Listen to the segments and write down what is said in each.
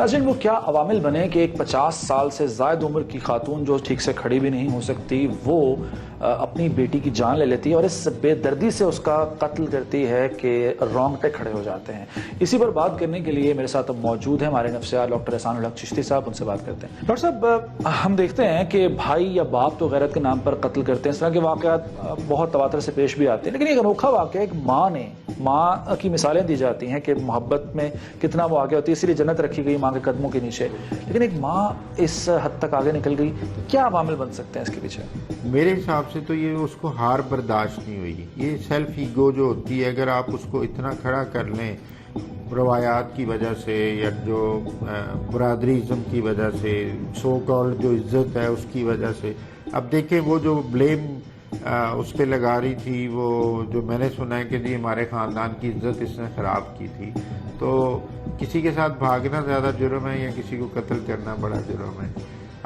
ناظرین، وہ کیا عوامل بنے کہ ایک 50 سال سے زائد عمر کی خاتون جو ٹھیک سے کھڑی بھی نہیں ہو سکتی وہ اپنی بیٹی کی جان لے لیتی ہے اور اس بے دردی سے اس کا قتل کرتی ہے کہ رونگٹے کھڑے ہو جاتے ہیں۔ اسی پر بات کرنے کے لیے میرے ساتھ اب موجود ہیں ہمارے نفسیات ڈاکٹر احسان الحق چشتی صاحب، ان سے بات کرتے ہیں۔ ڈاکٹر صاحب، ہم دیکھتے ہیں کہ بھائی یا باپ تو غیرت کے نام پر قتل کرتے ہیں، اس طرح کے واقعات بہت تواتر سے پیش بھی آتے ہیں، لیکن ایک انوکھا واقعہ ایک ماں کی مثالیں دی جاتی ہیں کہ محبت میں کتنا وہ آگے ہوتی ہے، اسی لیے جنت رکھی گئی ماں کے قدموں کے نیچے، لیکن ایک ماں اس حد تک آگے نکل گئی، کیا عوامل بن سکتے ہیں اس کے پیچھے؟ میرے حساب سے تو یہ اس کو ہار برداشت نہیں ہوئی۔ یہ سیلف ایگو جو ہوتی ہے، اگر آپ اس کو اتنا کھڑا کر لیں روایات کی وجہ سے یا جو برادریزم کی وجہ سے، سو کال جو عزت ہے اس کی وجہ سے، اب دیکھیں وہ جو بلیم اس پہ لگا رہی تھی، وہ جو میں نے سنا ہے کہ جی ہمارے خاندان کی عزت اس نے خراب کی تھی، تو کسی کے ساتھ بھاگنا زیادہ جرم ہے یا کسی کو قتل کرنا بڑا جرم ہے؟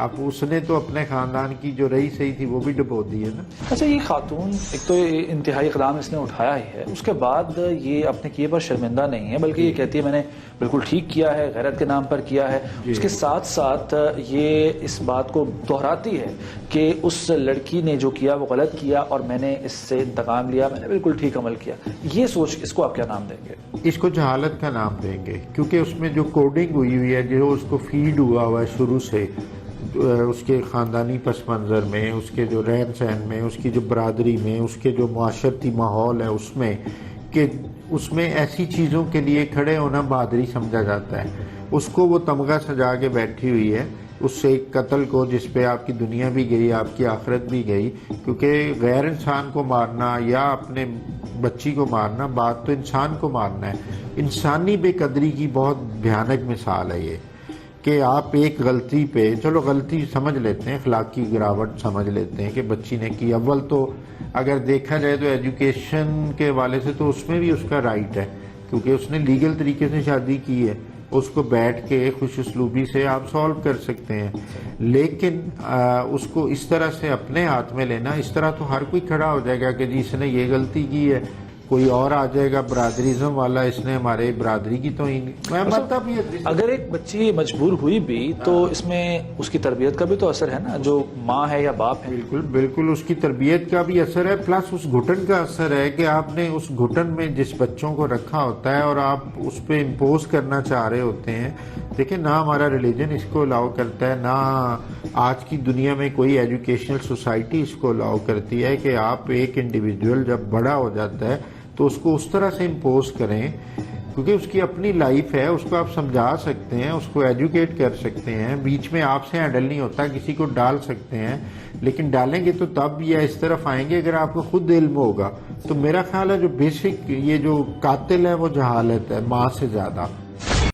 اب اس نے تو اپنے خاندان کی جو رہی صحیح تھی وہ بھی ڈبو دی ہے نا۔ اچھا، یہ خاتون ایک تو انتہائی اقدام اس نے اٹھایا ہی ہے، اس کے بعد یہ اپنے کیے پر شرمندہ نہیں ہے، بلکہ یہ کہتی ہے میں نے بالکل ٹھیک کیا ہے، غیرت کے نام پر کیا ہے۔ اس کے ساتھ ساتھ یہ اس بات کو دہراتی ہے کہ اس لڑکی نے جو کیا وہ غلط کیا اور میں نے اس سے انتقام لیا، میں نے بالکل ٹھیک عمل کیا۔ یہ سوچ اس کو آپ کیا نام دیں گے؟ اس کو جہالت کا نام دیں گے، کیونکہ اس میں جو کوڈنگ ہوئی ہے، جو اس کو فیڈ ہوا ہے شروع سے، اس کے خاندانی پس منظر میں، اس کے جو رہن سہن میں، اس کی جو برادری میں، اس کے جو معاشرتی ماحول ہے اس میں، کہ اس میں ایسی چیزوں کے لیے کھڑے ہونا بہادری سمجھا جاتا ہے۔ اس کو وہ تمغہ سجا کے بیٹھی ہوئی ہے اس سے ایک قتل کو، جس پہ آپ کی دنیا بھی گئی، آپ کی آخرت بھی گئی، کیونکہ غیر انسان کو مارنا یا اپنے بچی کو مارنا، بات تو انسان کو مارنا ہے۔ انسانی بے قدری کی بہت بھیانک مثال ہے یہ، کہ آپ ایک غلطی پہ، چلو غلطی سمجھ لیتے ہیں، اخلاقی گراوٹ سمجھ لیتے ہیں کہ بچی نے کی، اول تو اگر دیکھا جائے تو ایجوکیشن کے حوالے سے تو اس میں بھی اس کا رائٹ ہے، کیونکہ اس نے لیگل طریقے سے شادی کی ہے، اس کو بیٹھ کے خوش اسلوبی سے آپ سولو کر سکتے ہیں، لیکن اس کو اس طرح سے اپنے ہاتھ میں لینا، اس طرح تو ہر کوئی کھڑا ہو جائے گا کہ جی اس نے یہ غلطی کی ہے، کوئی اور آ جائے گا برادریزم والا، اس نے ہمارے برادری کی توہین۔ میں مطلب یہ اگر ایک بچی مجبور ہوئی بھی تو اس میں اس کی تربیت کا بھی تو اثر ہے نا، جو ماں ہے یا باپ ہے۔ بالکل بالکل، اس کی تربیت کا بھی اثر ہے، پلس اس گھٹن کا اثر ہے کہ آپ نے اس گھٹن میں جس بچوں کو رکھا ہوتا ہے اور آپ اس پہ امپوز کرنا چاہ رہے ہوتے ہیں۔ دیکھیں، نہ ہمارا ریلیجن اس کو الاؤ کرتا ہے، نہ آج کی دنیا میں کوئی ایجوکیشنل سوسائٹی اس کو الاؤ کرتی ہے کہ آپ ایک انڈیویجول جب بڑا ہو جاتا ہے تو اس کو اس طرح سے امپوز کریں، کیونکہ اس کی اپنی لائف ہے، اس کو آپ سمجھا سکتے ہیں، اس کو ایجوکیٹ کر سکتے ہیں، بیچ میں آپ سے ہینڈل نہیں ہوتا، کسی کو ڈال سکتے ہیں، لیکن ڈالیں گے تو تب یا اس طرف آئیں گے اگر آپ کو خود علم ہوگا۔ تو میرا خیال ہے جو بیسک یہ جو قاتل ہے وہ جہالت ہے، ماں سے زیادہ۔